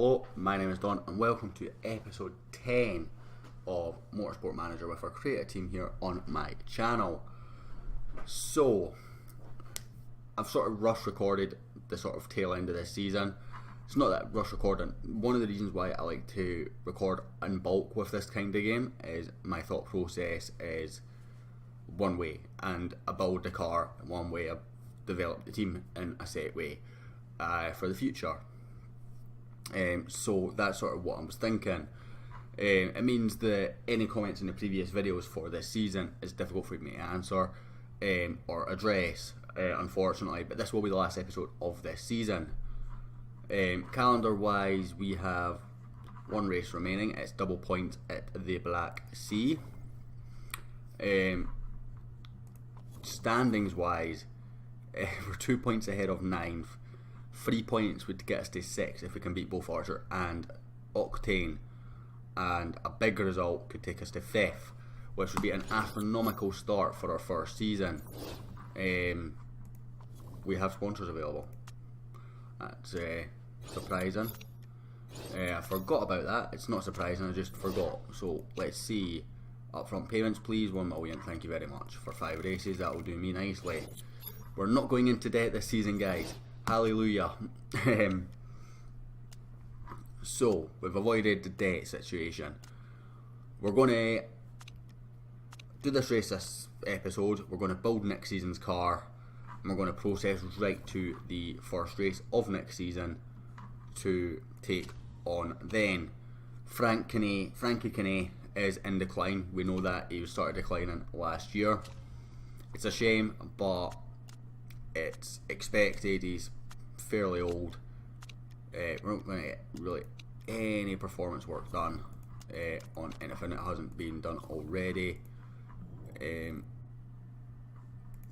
Hello, my name is Don and welcome to episode 10 of Motorsport Manager with our creative team here on my channel. So, I've sort of rush recorded the sort of tail end of this season. It's not that rush recording. One of the reasons why I like to record in bulk with this kind of game is my thought process is one way, and I build the car one way, I develop the team in a set way for the future. So that's sort of what I was thinking. It means that any comments in the previous videos for this season is difficult for me to answer or address, unfortunately, but this will be the last episode of this season. Calendar wise, we have one race remaining. It's double point at the Black Sea. Standings wise, we're 2 points ahead of 9th. 3 points would get us to 6th if we can beat both Archer and Octane, and a big result could take us to 5th, which would be an astronomical start for our first season. We have sponsors available. That's surprising. I forgot about that. It's not surprising, I just forgot. So let's see. Upfront payments please, 1 million, thank you very much. For 5 races, that will do me nicely. We're not going into debt this season, guys. Hallelujah. So, we've avoided the debt situation. We're going to do this race this episode. We're going to build next season's car, and we're going to process right to the first race of next season to take on then. Frankie Kane is in decline. We know that he started declining last year. It's a shame, but it's expected. He's fairly old. We're not going to get really any performance work done on anything that hasn't been done already.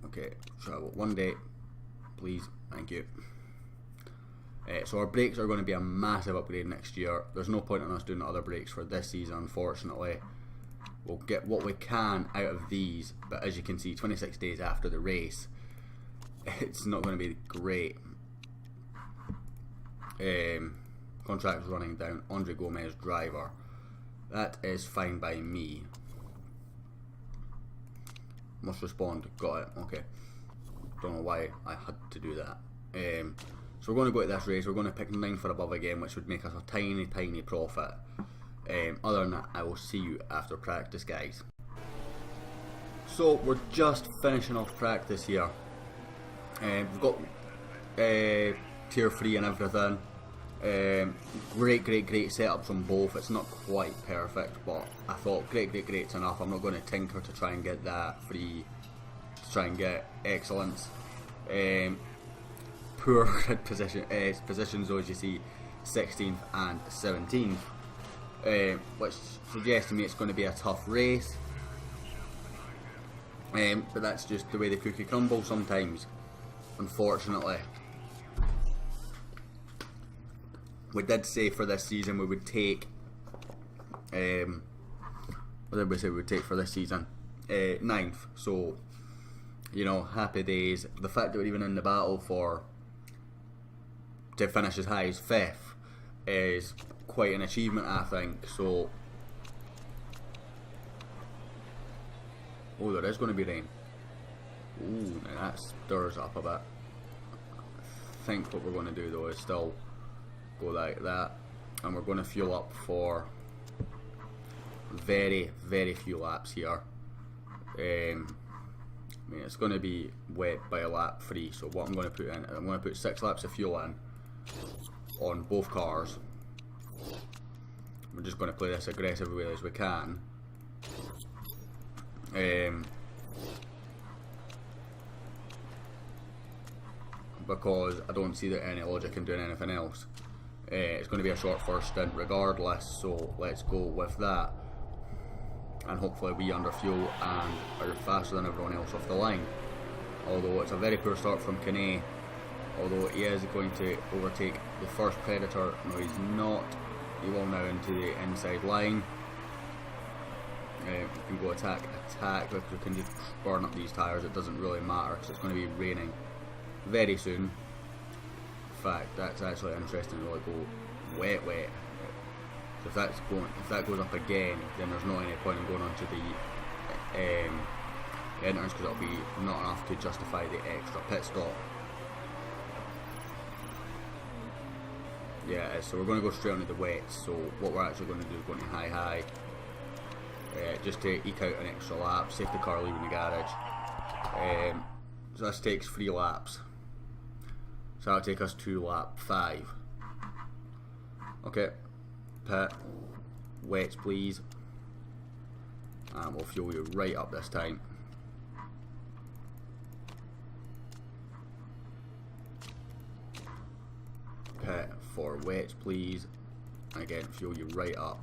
Okay, travel one day, please, thank you. So our brakes are going to be a massive upgrade next year. There's no point in us doing other brakes for this season, unfortunately. We'll get what we can out of these, but as you can see, 26 days after the race, it's not going to be great. Contract's running down. Andre Gomez, driver. That is fine by me. Must respond. Got it. Okay. Don't know why I had to do that. So we're going to go to this race. We're going to pick 9 for above again, which would make us a tiny profit. Other than that, I will see you after practice, guys. So we're just finishing off practice here. We've got tier 3 and everything. Great setups on both. It's not quite perfect, but I thought great's enough. I'm not going to tinker to try and get that free, to try and get excellence. Poor positions though, as you see, 16th and 17th, which suggests to me it's going to be a tough race. But that's just the way the cookie crumbles sometimes, unfortunately. We did say for this season we would take, what did we say we would take for this season? 9th, so, you know, happy days. The fact that we're even in the battle to finish as high as 5th is quite an achievement, I think. So, oh, there is going to be rain. Ooh, now that stirs up a bit. I think what we're going to do though is still go like that, and we're going to fuel up for very few laps here. I mean, it's going to be wet by lap 3, so what I'm going to put in, I'm going to put 6 laps of fuel in on both cars. We're just going to play this aggressively as we can. Because I don't see that any logic in doing anything else. It's going to be a short first stint regardless, so let's go with that. And hopefully we under fuel and are faster than everyone else off the line. Although it's a very poor start from Kane. Although he is going to overtake the first Predator. No, he's not. He will now into the inside line. We can go attack, because we can just burn up these tyres. It doesn't really matter because it's going to be raining very soon. In fact, that's actually interesting. We'll go wet. So if that goes up again, then there's not any point in going on to the entrance, because it'll be not enough to justify the extra pit stop. Yeah, so we're going to go straight onto the wets. So what we're actually going to do is go into high, just to eke out an extra lap, safety car leaving the garage. So this takes 3 laps. So that'll take us to lap 5. Okay, pit, wets please, and we'll fuel you right up this time. Pit for wets please, and again fuel you right up.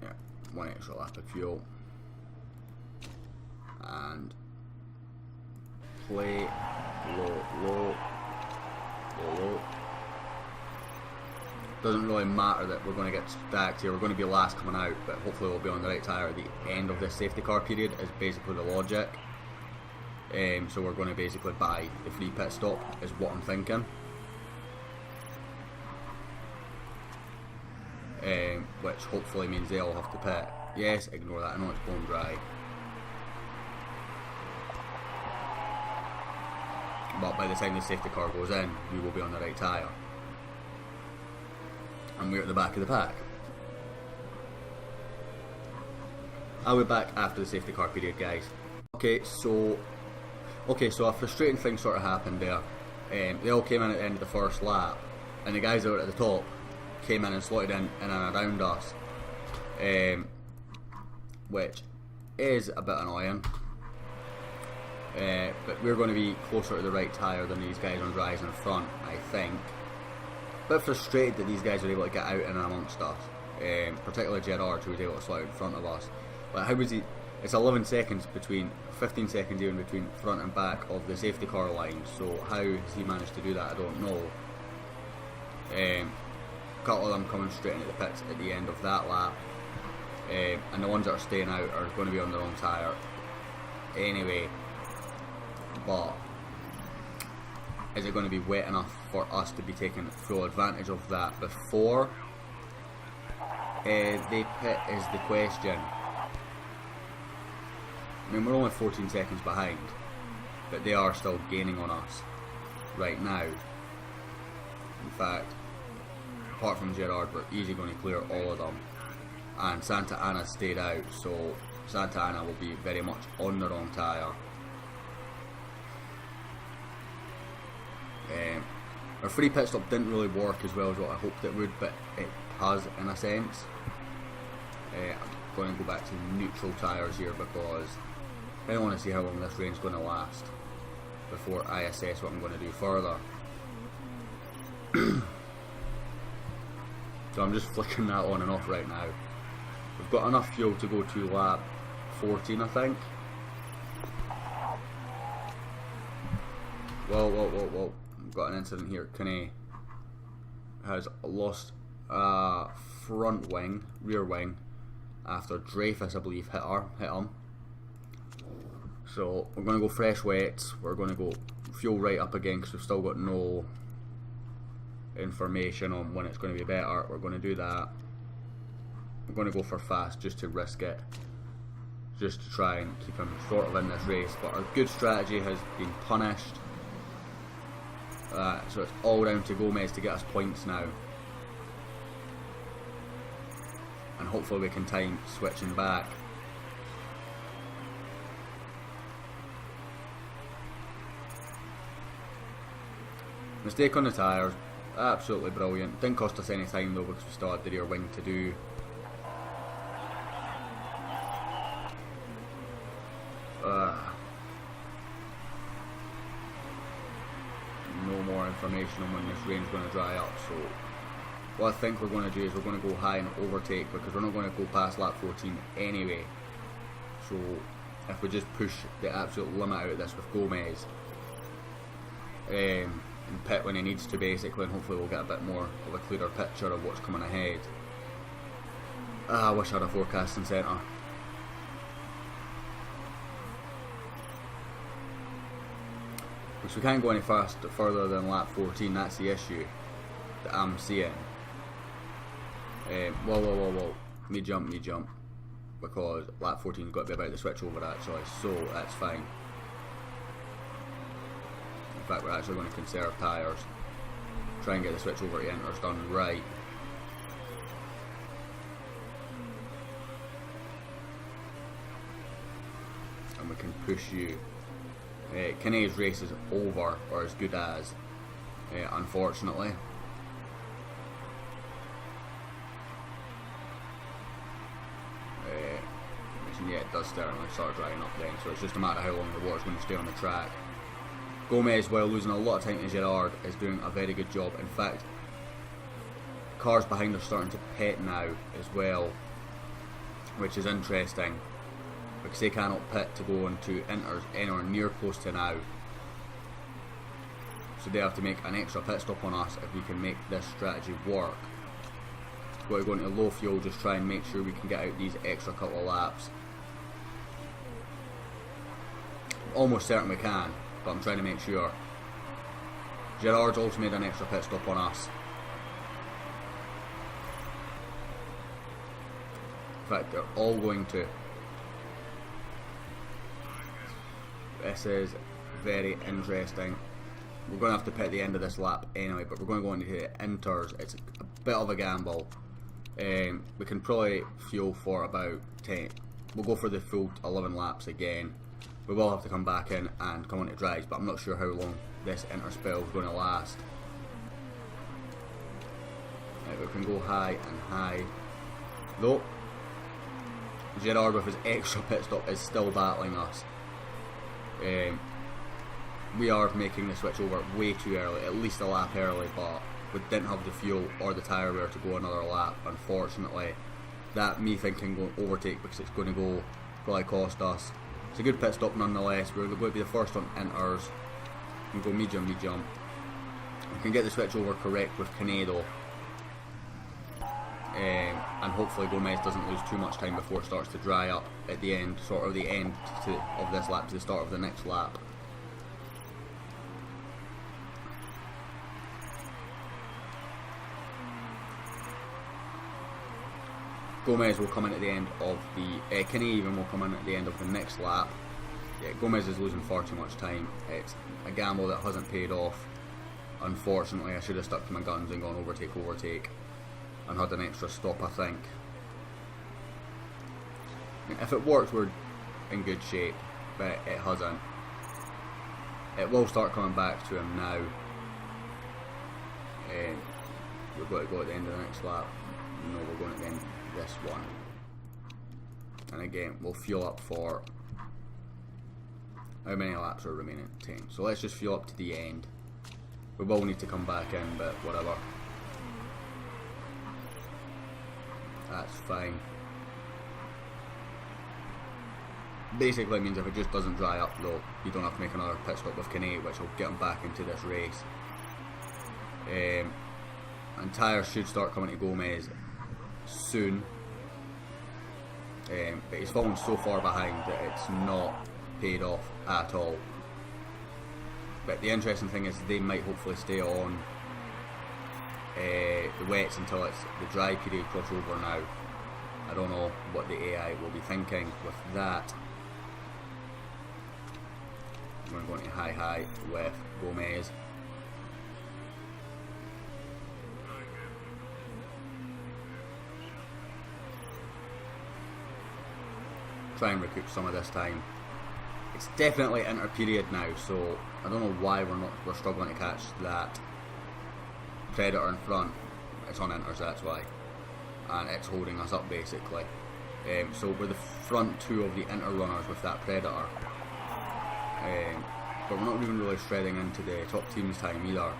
Yeah, 1 extra lap of fuel, and play low. Doesn't really matter that we're going to get stacked here. We're going to be last coming out, but hopefully we'll be on the right tyre at the end of this safety car period, is basically the logic. So we're going to basically buy the free pit stop, is what I'm thinking. Which hopefully means they'll have to pit. Yes, ignore that, I know it's bone dry. But by the time the safety car goes in, we will be on the right tyre. And we're at the back of the pack. I'll be back after the safety car period, guys. Okay, so a frustrating thing sort of happened there. They all came in at the end of the first lap, and the guys that were at the top came in and slotted in and around us, which is a bit annoying. But we're going to be closer to the right tyre than these guys on dries in front, I think. A bit frustrated that these guys were able to get out in and amongst us, particularly Gerard, who was able to slot out in front of us. But how was he? It's 11 seconds between, 15 seconds even between front and back of the safety car line. So how has he managed to do that? I don't know. A couple of them coming straight into the pits at the end of that lap, and the ones that are staying out are going to be on the wrong tyre anyway. But is it going to be wet enough for us to be taking full advantage of that before they pit is the question. I mean, we're only 14 seconds behind, but they are still gaining on us right now. In fact, apart from Gerard, we're easily going to clear all of them. And Santa Ana stayed out, so Santa Ana will be very much on the wrong tyre. Our free pit stop didn't really work as well as what I hoped it would, but it has in a sense. I'm going to go back to neutral tyres here because I don't want to see how long this rain's going to last before I assess what I'm going to do further. So I'm just flicking that on and off right now. We've got enough fuel to go to lap 14, I think. Whoa. We've got an incident here. Kane has lost front wing, rear wing, after Dreyfus, I believe, hit him. So we're going to go fresh wets. We're going to go fuel right up again because we've still got no information on when it's going to be better. We're going to do that. We're going to go for fast just to risk it, just to try and keep him sort of in this race. But our good strategy has been punished. So it's all down to Gomez to get us points now, and hopefully we can time switching back. Mistake on the tyres, absolutely brilliant. Didn't cost us any time though because we still had the rear wing to do. No more information on when this rain's going to dry up, so what I think we're going to do is we're going to go high and overtake because we're not going to go past lap 14 anyway. So if we just push the absolute limit out of this with Gomez, and pit when he needs to basically, and hopefully we'll get a bit more of a clearer picture of what's coming ahead. I wish I had a forecasting centre. because we can't go any further than lap 14. That's the issue that I'm seeing. Whoa, me jump, because lap 14's got to be about the switch over actually, so that's fine. In fact, we're actually going to conserve tyres, try and get the switch over to Inters done right. And we can push you. Kinney's race is over, or as good as, unfortunately. Yeah, it does certainly start drying up then, so it's just a matter of how long the water's going to stay on the track. Gomez, while losing a lot of time to Gerard, is doing a very good job. In fact, cars behind are starting to pit now as well, which is interesting, because they cannot pit to go into Inters anywhere near close to now. So they have to make an extra pit stop on us if we can make this strategy work. We're going to low fuel, just try and make sure we can get out these extra couple of laps. Almost certain we can, but I'm trying to make sure. Gerard's also made an extra pit stop on us. In fact, they're all going to. This is very interesting. We're going to have to pit at the end of this lap anyway, but we're going to go into the Inters. It's a bit of a gamble. We can probably fuel for about 10. We'll go for the full 11 laps again. We will have to come back in and come on to dries, but I'm not sure how long this Inter spell is going to last. Right, we can go high and high. Though, Gerard with his extra pit stop is still battling us. We are making the switch over way too early, at least a lap early, but we didn't have the fuel or the tyre wear to go another lap, unfortunately. That me thinking going to overtake, because it's going to go probably cost us. It's a good pit stop nonetheless. We're going to be the first on Inters. We can go medium. We can get the switch over correct with Canedo. And hopefully Gomez doesn't lose too much time before it starts to dry up at the end, sort of the end of this lap to the start of the next lap. Gomez will come in at the end of the Kinney even will come in at the end of the next lap. Yeah, Gomez is losing far too much time. It's a gamble that hasn't paid off. Unfortunately, I should have stuck to my guns and gone overtake, and had an extra stop, I think. If it works, we're in good shape, but it hasn't. It will start coming back to him now. We've got to go at the end of the next lap. No, we're going at the end of this one. And again, we'll fuel up for... How many laps are remaining? 10. So let's just fuel up to the end. We will need to come back in, but whatever. That's fine. Basically it means if it just doesn't dry up though, you don't have to make another pit stop with Kinney, which will get him back into this race. And tyres should start coming to Gomez soon. But he's fallen so far behind that it's not paid off at all. But the interesting thing is they might hopefully stay on the wets until it's the dry period crossover now. I don't know what the AI will be thinking with that. We're going to high with Gomez. Try and recoup some of this time. It's definitely inter period now, so I don't know why we're struggling to catch that Predator in front. It's on inters, that's why, and it's holding us up basically. So we're the front two of the inter runners with that Predator, but we're not even really shredding into the top team's time either,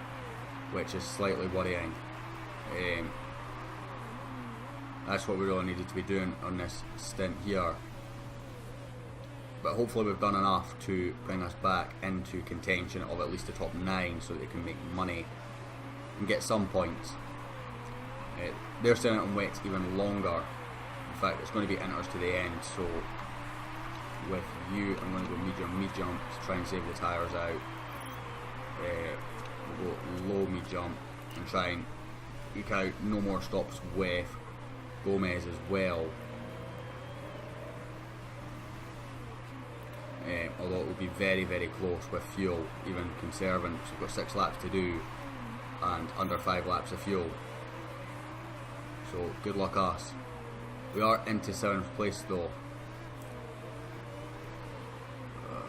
which is slightly worrying. That's what we really needed to be doing on this stint here. But hopefully we've done enough to bring us back into contention of at least the top 9 so that they can make money and get some points. They're staying on wets even longer. In fact, it's going to be inters to the end, so with you I'm going to go medium to try and save the tyres out. We'll go low, me jump, and try and eke out no more stops with Gomez as well. Although it will be very, very close with fuel, even conserving. So we've got 6 laps to do and under 5 laps of fuel. So good luck us. We are into 7th place though.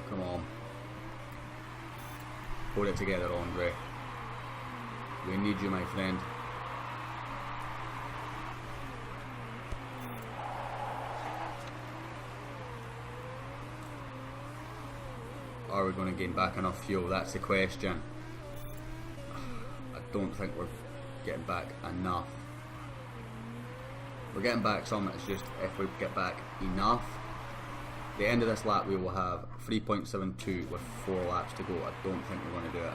Come on. Hold it together, Andre. We need you, my friend. Are we going to gain back enough fuel? That's the question. I don't think we're getting back enough. We're getting back some, it's just if we get back enough. The end of this lap we will have 3.72 with 4 laps to go. I don't think we're going to do it.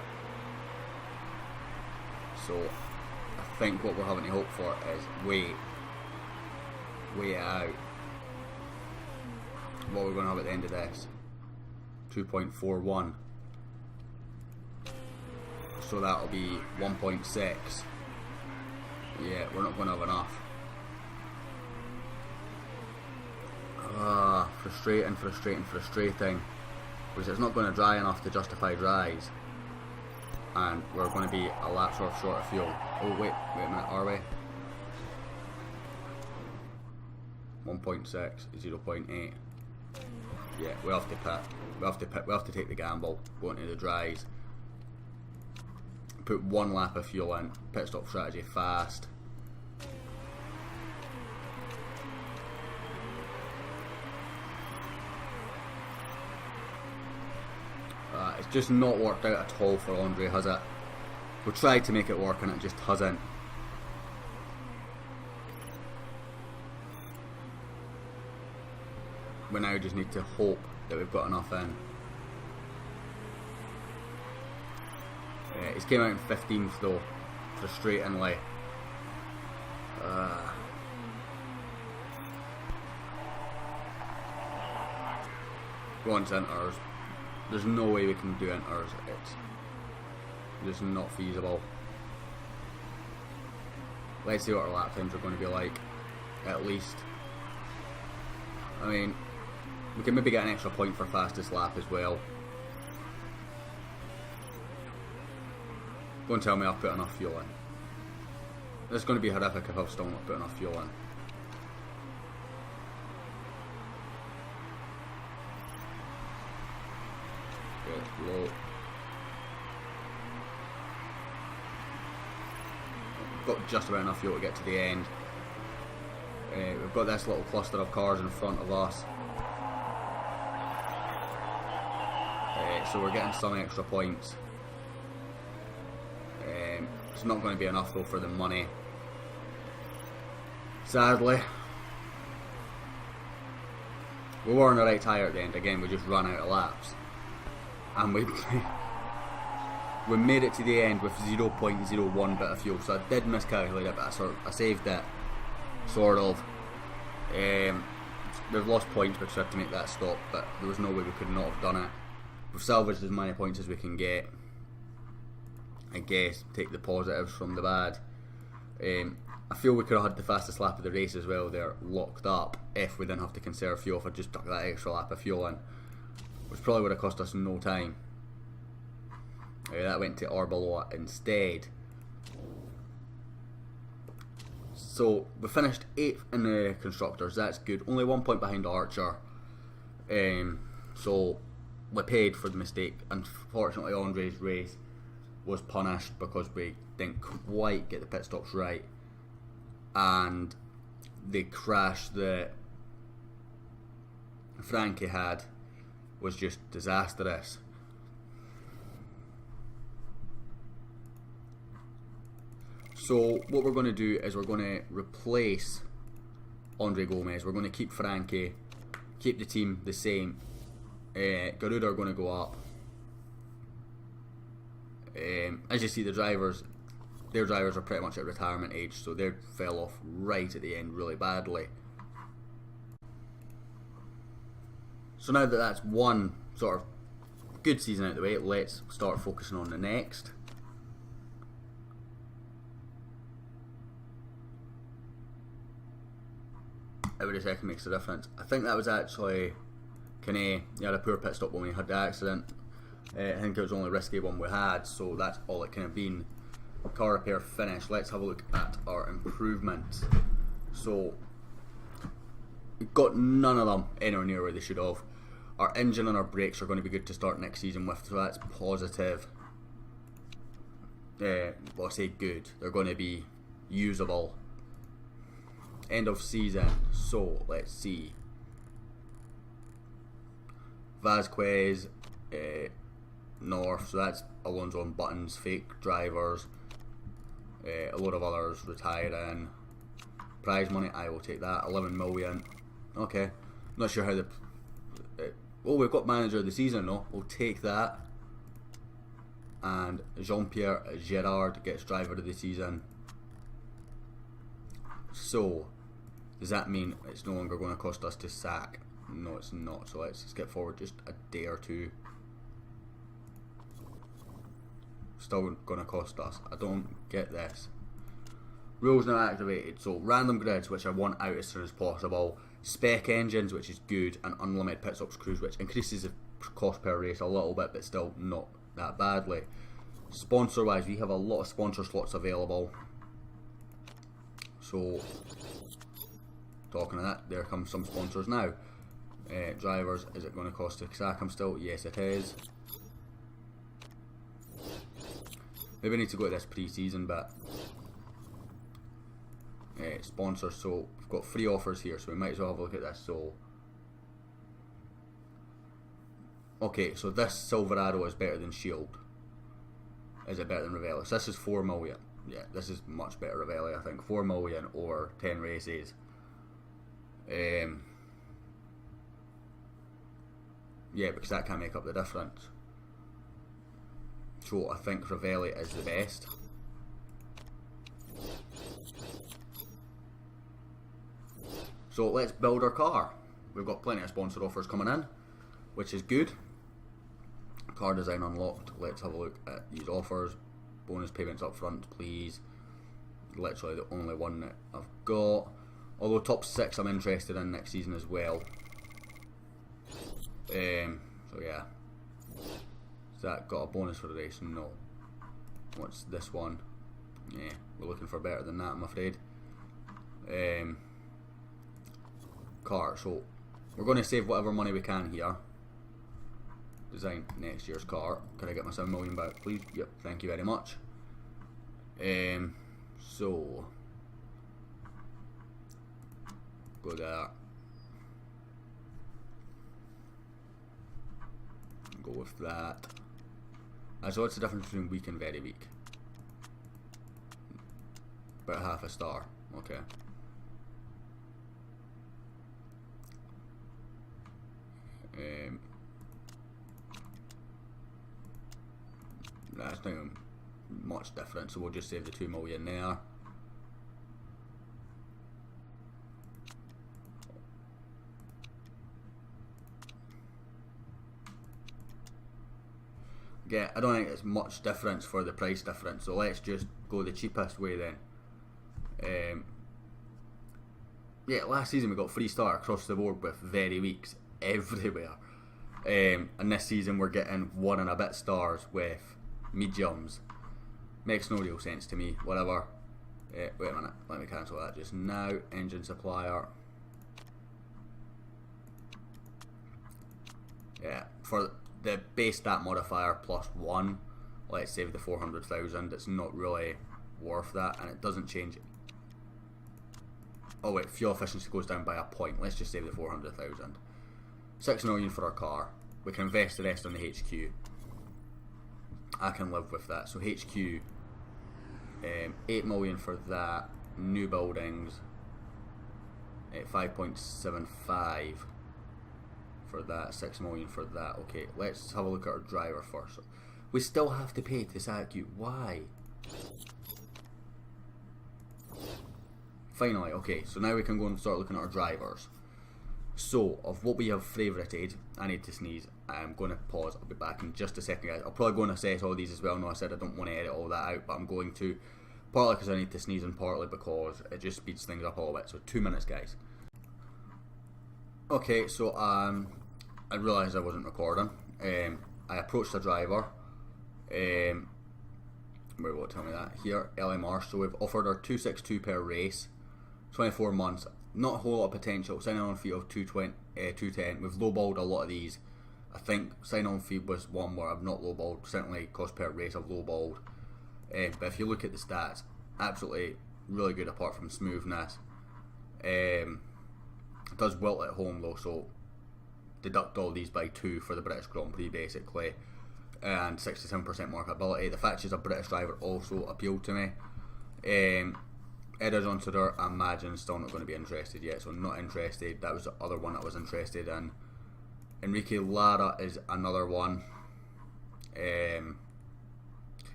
So I think what we're having to hope for is wait it out. What we're going to have at the end of this, 2.41. So that'll be 1.6. Yeah, we're not going to have enough. Frustrating. Because it's not going to dry enough to justify dries. And we're going to be a lap short of fuel. Oh wait a minute, are we? 1.6, 0.8. Yeah, we have to pit. We have to take the gamble, go into the dries. Put 1 lap of fuel in, pit stop strategy fast. It's just not worked out at all for Andre, has it? We tried to make it work and it just hasn't. We now just need to hope that we've got enough in. He's came out in 15th though, frustratingly. Go on to inters. There's no way we can do inters. It's just not feasible. Let's see what our lap times are going to be like, at least. I mean, we can maybe get an extra point for fastest lap as well. Go and tell me I've put enough fuel in. This is going to be horrific if I've still not put enough fuel in. Okay, it's low. We've got just about enough fuel to get to the end. We've got this little cluster of cars in front of us. So we're getting some extra points. It's not going to be enough though for the money, sadly. We were on the right tyre at the end. Again, we just ran out of laps, and we made it to the end with 0.01 bit of fuel. So I did miscalculate it, but I saved it, sort of. We've lost points because we had to make that stop, but there was no way we could not have done it. We've salvaged as many points as we can get. I guess take the positives from the bad. I feel we could have had the fastest lap of the race as well there, locked up, if we didn't have to conserve fuel. If I just stuck that extra lap of fuel in, which probably would have cost us no time. That went to Arbeloa instead. So we finished 8th in the constructors. That's good. Only 1 point behind Archer. So we paid for the mistake. Unfortunately, Andre's race was punished because we didn't quite get the pit stops right, and the crash that Frankie had was just disastrous. So what we're going to do is we're going to replace Andre Gomez. We're going to keep Frankie, keep the team the same. Garuda are going to go up. As you see, their drivers are pretty much at retirement age, so they fell off right at the end really badly. So now that that's one sort of good season out of the way. Let's start focusing on the next. Every second makes a difference. I think that was actually Kane. He had a poor pit stop when we had the accident. I think it was the only risky one we had, so that's all it kind of been. Car repair finish. Let's have a look at our improvements. So we've got none of them anywhere near where they should have. Our engine and our brakes are going to be good to start next season with, so that's positive. Well, I say good. They're going to be usable. End of season. So let's see. Vasquez, North. So that's Alonso and Buttons, fake drivers. A load of others retiring. Prize money, I will take that. 11 million. Okay. Not sure how the. Oh, we've got manager of the season, no? We'll take that. And Jean-Pierre Gerard gets driver of the season. So, does that mean it's no longer going to cost us to sack? No, it's not. So let's skip forward just a day or two. Still going to cost us. I don't get this. Rules now activated. So random grids, which I want out as soon as possible. Spec engines, which is good, and unlimited pit stops cruise, which increases the cost per race a little bit, but still not that badly. Sponsor wise, we have a lot of sponsor slots available. So talking of that, there come some sponsors now. Drivers, is it going to cost to sack them still? Yes, it is. Maybe I need to go to this pre-season bit. Sponsors, so we've got free offers here, so we might as well have a look at this. So, okay, so this Silverado is better than Shield. Is it better than Ravelli? So this is 4 million. Yeah, this is much better Ravelli, I think. 4 million over 10 races. Yeah, because that can make up the difference. So I think Ravelli is the best. So let's build our car. We've got plenty of sponsored offers coming in, which is good. Car design unlocked. Let's have a look at these offers. Bonus payments up front, please. Literally the only one that I've got. Although top 6 I'm interested in next season as well. So yeah. Has that got a bonus for the race? No. What's this one? Yeah, we're looking for better than that, I'm afraid. Car, so we're going to save whatever money we can here. Design next year's car. Can I get my 7 million back, please? Yep, thank you very much. So go there. Go with that. So what's the difference between weak and very weak? About half a star. Okay. That's not much different, so we'll just save the 2 million there. Yeah, I don't think it's much difference for the price difference, so let's just go the cheapest way then. Yeah, last season we got 3-star across the board with very weaks everywhere. And this season we're getting 1 and a bit stars with mediums. Makes no real sense to me, whatever. Wait a minute, let me cancel that just now. Engine supplier. Yeah, for the base stat modifier plus 1, let's save the 400,000. It's not really worth that, and it doesn't change. Oh wait, fuel efficiency goes down by a point. Let's just save the 400,000. 6 million for our car. We can invest the rest on the HQ. I can live with that. So HQ, 8 million for that. New buildings, 5.75 for that. 6 million for that. Okay, let's have a look at our driver first. We still have to pay to sack you. Why? Finally, okay, so now we can go and start looking at our drivers. So, of what we have favourited, I need to sneeze. I'm going to pause. I'll be back in just a second, guys. I'll probably go and assess all these as well. No, I said I don't want to edit all that out, but I'm going to. Partly because I need to sneeze and partly because it just speeds things up a little bit. So 2 minutes, guys. Okay, so I realised I wasn't recording. I approached the driver. Wait, won't tell me that. Here, LMR. So we've offered her 262 per race, 24 months. Not a whole lot of potential. Sign on fee of 210. We've lowballed a lot of these. I think sign on fee was one where I've not lowballed. Certainly cost per race I've lowballed. But if you look at the stats, absolutely really good apart from smoothness. It does wilt at home though, so deduct all these by 2 for the British Grand Prix basically. And 67% marketability. The fact she's a British driver also appealed to me. Edda Johnson, I imagine, still not going to be interested yet, so not interested. That was the other one that I was interested in. Enrique Lara is another one.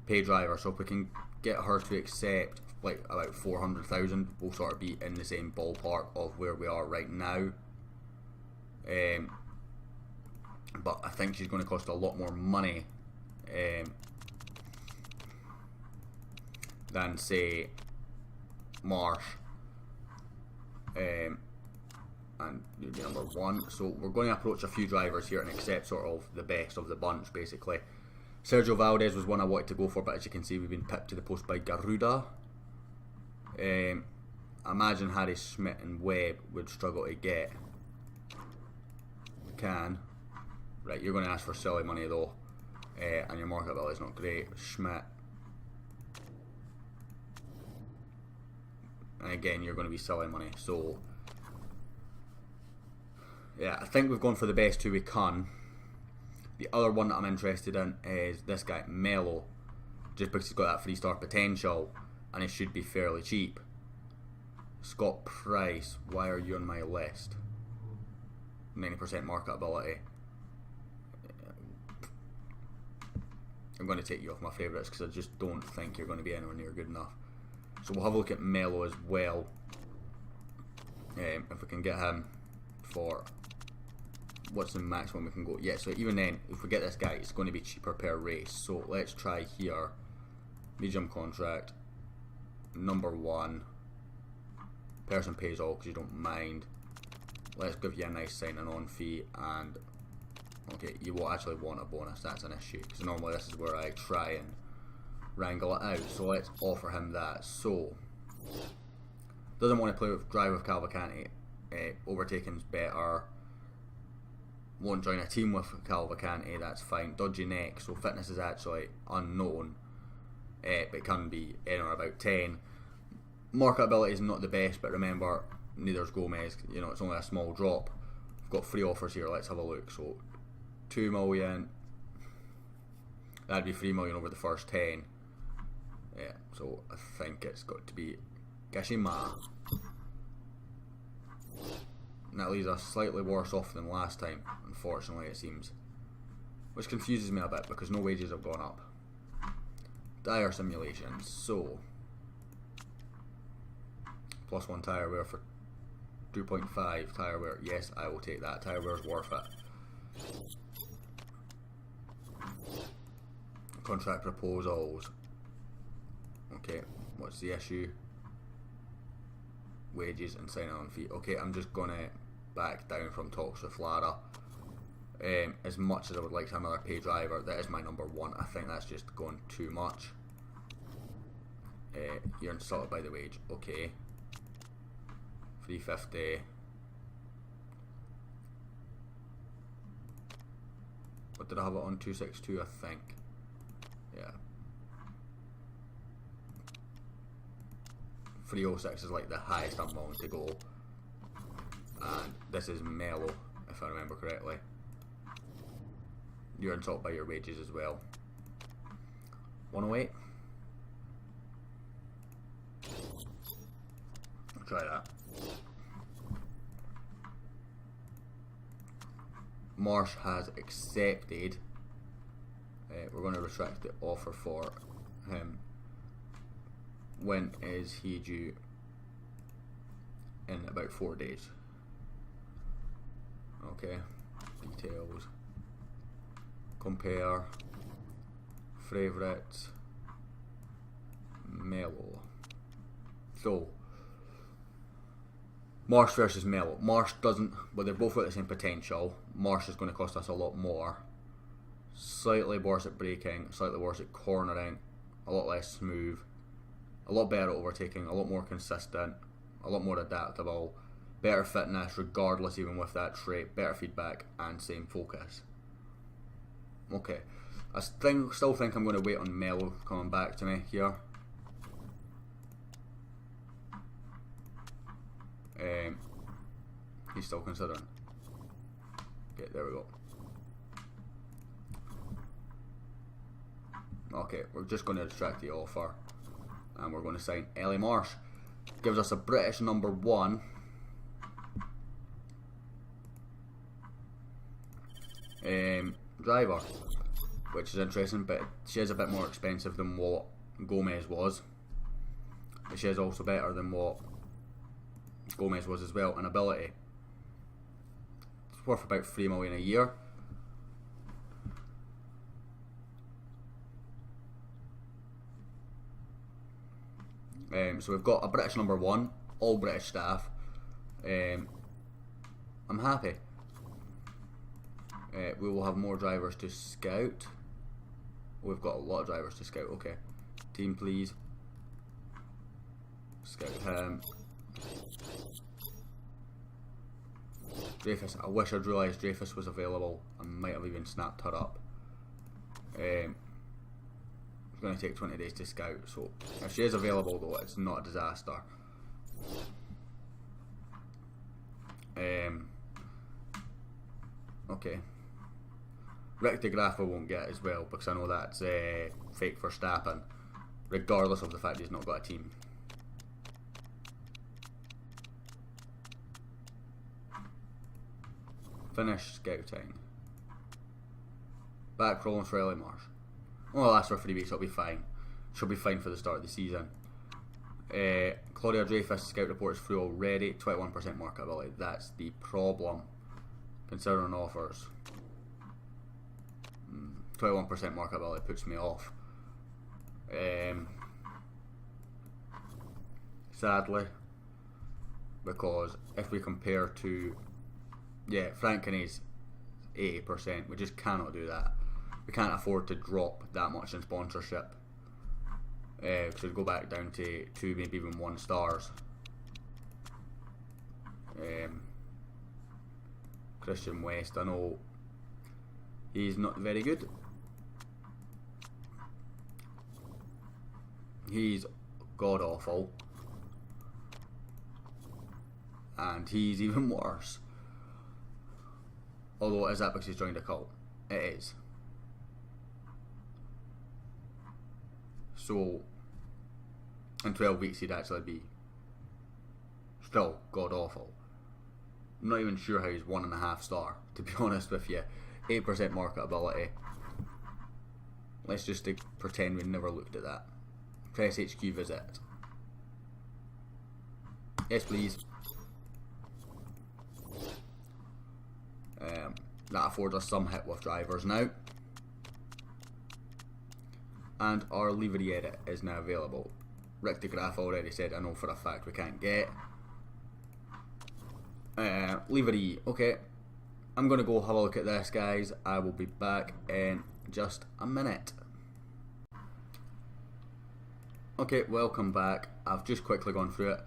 Pay driver, so if we can get her to accept like about 400,000, we'll sort of be in the same ballpark of where we are right now. But I think she's going to cost a lot more money than say Marsh, and you'd be number 1. So we're going to approach a few drivers here and accept sort of the best of the bunch basically. Sergio Valdez was one I wanted to go for, but as you can see we've been pipped to the post by Garuda. I imagine Harry Schmidt and Webb would struggle to get. Can. Right, you're going to ask for silly money though, and your marketability is not great. Schmidt. And again, you're going to be silly money. So, yeah, I think we've gone for the best 2 we can. The other one that I'm interested in is this guy, Mello, just because he's got that 3-star potential and he should be fairly cheap. Scott Price, why are you on my list? 90% marketability. I'm going to take you off my favourites because I just don't think you're going to be anywhere near good enough. So we'll have a look at Mello as well. If we can get him for what's the maximum we can go. Yeah, so even then, if we get this guy, it's going to be cheaper per race. So let's try here. Medium contract. Number 1. Person pays all because you don't mind. Let's give you a nice signing on fee. And okay, you will actually want a bonus. That's an issue because normally this is where I try and wrangle it out. So let's offer him that. So doesn't want to play with drive with Cavalcanti. Overtaking's better. Won't join a team with Cavalcanti. That's fine. Dodgy neck. So fitness is actually unknown, but it can be anywhere about 10. Marketability is not the best, but remember, neither's Gomez. You know, it's only a small drop. We've got 3 offers here. Let's have a look. So 2 million. That'd be 3 million over the first 10. Yeah, so I think it's got to be Gashima. And that leaves us slightly worse off than last time, unfortunately it seems. Which confuses me a bit because no wages have gone up. Dire simulations, so +1 tyre wear for 2.5 tyre wear. Yes, I will take that. Tyre wear is worth it. Contract proposals. Okay, what's the issue? Wages and sign on fee. Okay, I'm just gonna back down from talks with Lara. As much as I would like to have another pay driver, that is my number 1. I think that's just going too much. You're insulted by the wage. Okay. 350. What did I have it on? 262, I think. Yeah. 306 is like the highest I'm willing to go. And this is Mello, if I remember correctly. You're insulted by your wages as well. 108. I'll try that. Marsh has accepted. We're going to retract the offer for him. When is he due? In about 4 days. Okay, details, compare, favourites, Mellow. So, Marsh versus Mellow. Marsh doesn't, well, they're both got the same potential. Marsh is going to cost us a lot more. Slightly worse at braking, slightly worse at cornering, a lot less smooth, a lot better at overtaking, a lot more consistent, a lot more adaptable, better fitness regardless even with that trait, better feedback and same focus. Okay, I still think I'm going to wait on Mellow coming back to me here. He's still considering. Okay, there we go. Okay, we're just going to extract the offer and we're going to sign Ellie Marsh. Gives us a British number 1. Driver, which is interesting, but she is a bit more expensive than what Gomez was. But she is also better than what Gomez was as well in ability. It's worth about 3 million a year. So we've got a British number 1, all British staff. I'm happy. We will have more drivers to scout. We've got a lot of drivers to scout. Okay, team please. Scout him. Dreyfus, I wish I'd realised Dreyfus was available. I might have even snapped her up. It's going to take 20 days to scout, so if she is available though, it's not a disaster. Okay. Rick de Graaf I won't get as well because I know that's fake Verstappen, regardless of the fact he's not got a team. Finish scouting. Back rolling for Ellie Marsh. Well, it'll last for 3 weeks, it'll be fine. She'll be fine for the start of the season. Claudia Dreyfus scout report is through already. 21% marketability. That's the problem. Considering offers. 21% marketability puts me off. Sadly. Because if we compare to... Yeah, Frank Kinney's 80%. We just cannot do that. We can't afford to drop that much in sponsorship. Because we'd go back down to 2, maybe even 1 stars. Christian West, I know he's not very good. He's god awful. And he's even worse. Although, is that because he's joined a cult? It is. So, in 12 weeks he'd actually be still god awful. I'm not even sure how he's 1.5 star, to be honest with you. 8% marketability. Let's just pretend we never looked at that. Press HQ visit. Yes, please. That affords us some hit with drivers now. And our livery edit is now available. Rick de Graaf already said, I know for a fact we can't get. Livery, okay. I'm going to go have a look at this, guys. I will be back in just a minute. Okay, welcome back. I've just quickly gone through it.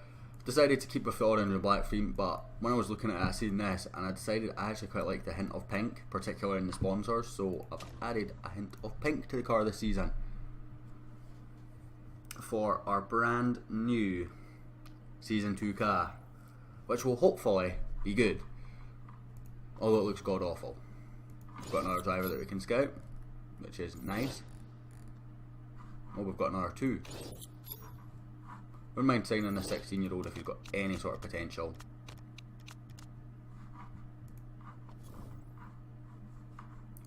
Decided to keep with the orange and black theme, but when I was looking at it I seen this and I decided I actually quite like the hint of pink, particularly in the sponsors, so I've added a hint of pink to the car this season for our brand new Season 2 car, which will hopefully be good, although it looks god awful. We've got another driver that we can scout, which is nice. Oh, we've got another 2. Wouldn't mind signing a 16-year-old if he's got any sort of potential.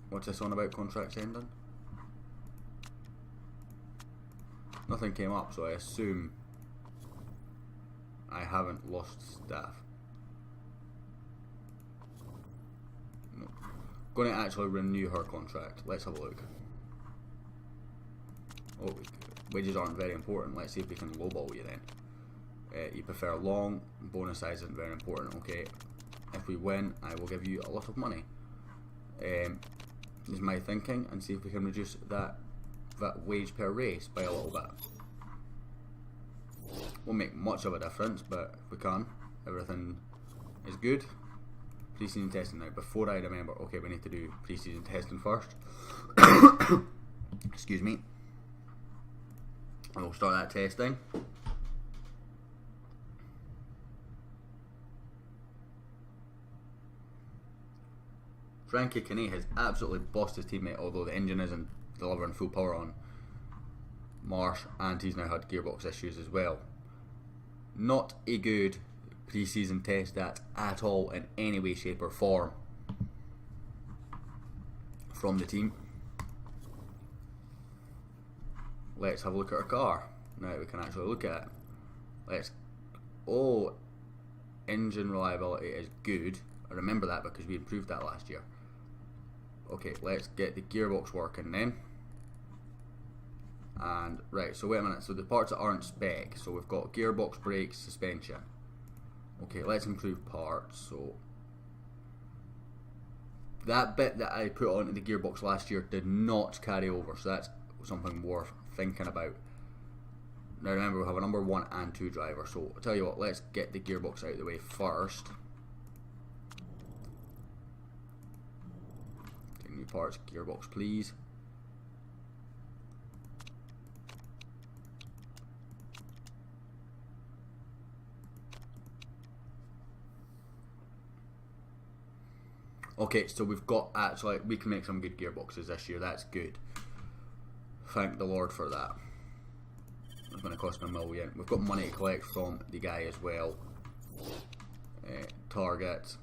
What's this on about contracts ending? Nothing came up, so I assume I haven't lost staff. going to actually renew her contract. Let's have a look. Oh, wages aren't very important. Let's see if we can lowball you then. You prefer long, bonus size isn't very important. Okay, if we win, I will give you a lot of money. Is my thinking, and see if we can reduce that wage per race by a little bit. Won't make much of a difference, but if we can, everything is good. Pre-season testing now. Before I remember, okay, we need to do pre-season testing first. Excuse me. And we'll start that testing. Frankie Kinney has absolutely bossed his teammate, although the engine isn't delivering full power on Marsh, and he's now had gearbox issues as well. Not a good pre-season test that at all in any way, shape or form from the team. Let's have a look at our car. Now we can actually look at it. Oh, engine reliability is good. I remember that because we improved that last year. Okay, let's get the gearbox working then. And right, so wait a minute, so the parts that aren't spec, so we've got gearbox, brakes, suspension. Okay, let's improve parts. So that bit that I put onto the gearbox last year did not carry over, so that's something worth thinking about. Now remember, we have a number 1 and 2 driver, so I'll tell you what, let's get the gearbox out of the way first. Take new parts, gearbox please. Okay, so we've got actually, we can make some good gearboxes this year, that's good. Thank the Lord for that. It's going to cost me $1 million. We've got money to collect from the guy as well. Target.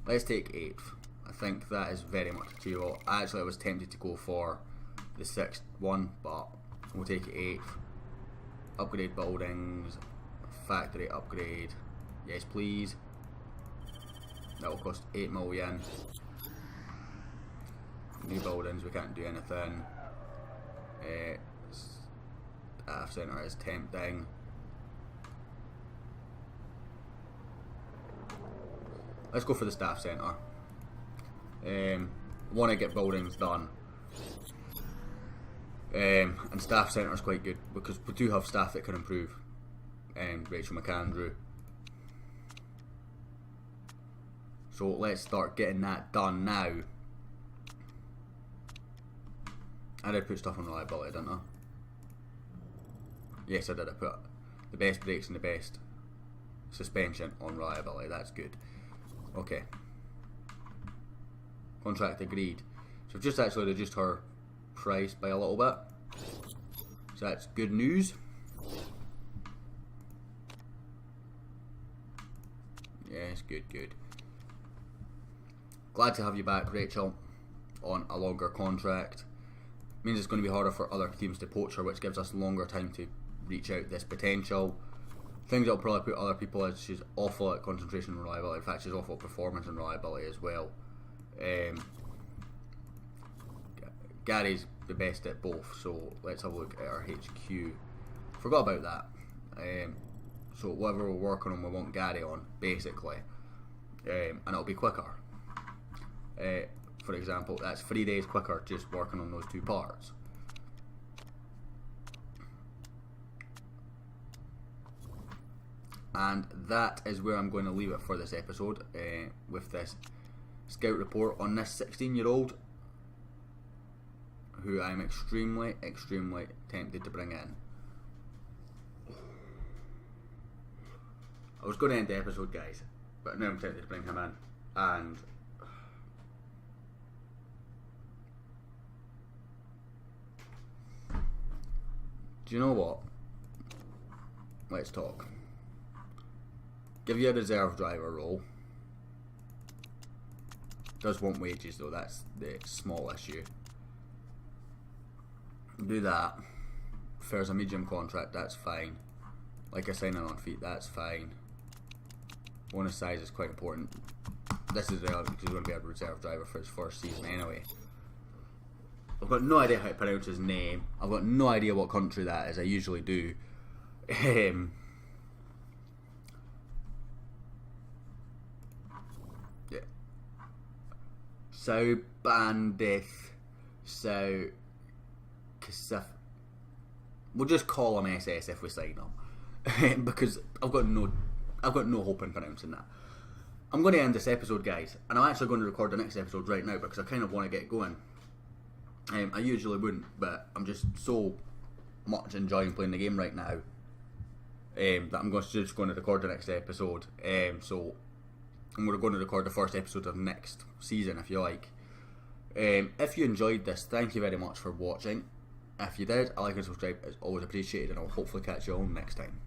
Let's take 8th. I think that is very much achievable. Actually, I was tempted to go for the 6th one, but we'll take 8th. Upgrade buildings. Factory upgrade, yes please. That will cost 8 million. New buildings, we can't do anything. Staff centre is tempting. Let's go for the staff centre. Want to get buildings done. And staff centre is quite good because we do have staff that can improve. Rachel McAndrew. So let's start getting that done now. I did put stuff on reliability, didn't I? Yes, I did. I put the best brakes and the best suspension on reliability. That's good. Okay. Contract agreed. So I've just actually reduced her price by a little bit. So that's good news. Yes, good, good. Glad to have you back, Rachel, on a longer contract. Means it's going to be harder for other teams to poach her, which gives us longer time to reach out this potential. Things that'll probably put other people is she's awful at concentration and reliability. In fact, she's awful at performance and reliability as well. Gary's the best at both, so let's have a look at our HQ. Forgot about that. So whatever we're working on, we want Gary on, basically. And it'll be quicker. For example, that's 3 days quicker just working on those 2 parts. And that is where I'm going to leave it for this episode, with this scout report on this 16-year-old who I'm extremely, extremely tempted to bring in. I was going to end the episode, guys, but now I'm tempted to bring him in. And do you know what? Let's talk. Give you a reserve driver role. Does want wages though, that's the small issue. Do that. If there's a medium contract, that's fine. Like a signing on feet, that's fine. Bonus size is quite important. This is relevant because he's going to be a reserve driver for his first season anyway. I've got no idea how to pronounce his name. I've got no idea what country that is. I usually do. Yeah. So Bandith. So Kasif. We'll just call him SS if we sign him. Because I've got no hope in pronouncing that. I'm going to end this episode, guys, and I'm actually going to record the next episode right now because I kind of want to get going. I usually wouldn't, but I'm just so much enjoying playing the game right now that I'm just going to record the next episode. So I'm going to record the first episode of next season, if you like. If you enjoyed this, thank you very much for watching. If you did, a like and subscribe is always appreciated, and I'll hopefully catch you all next time.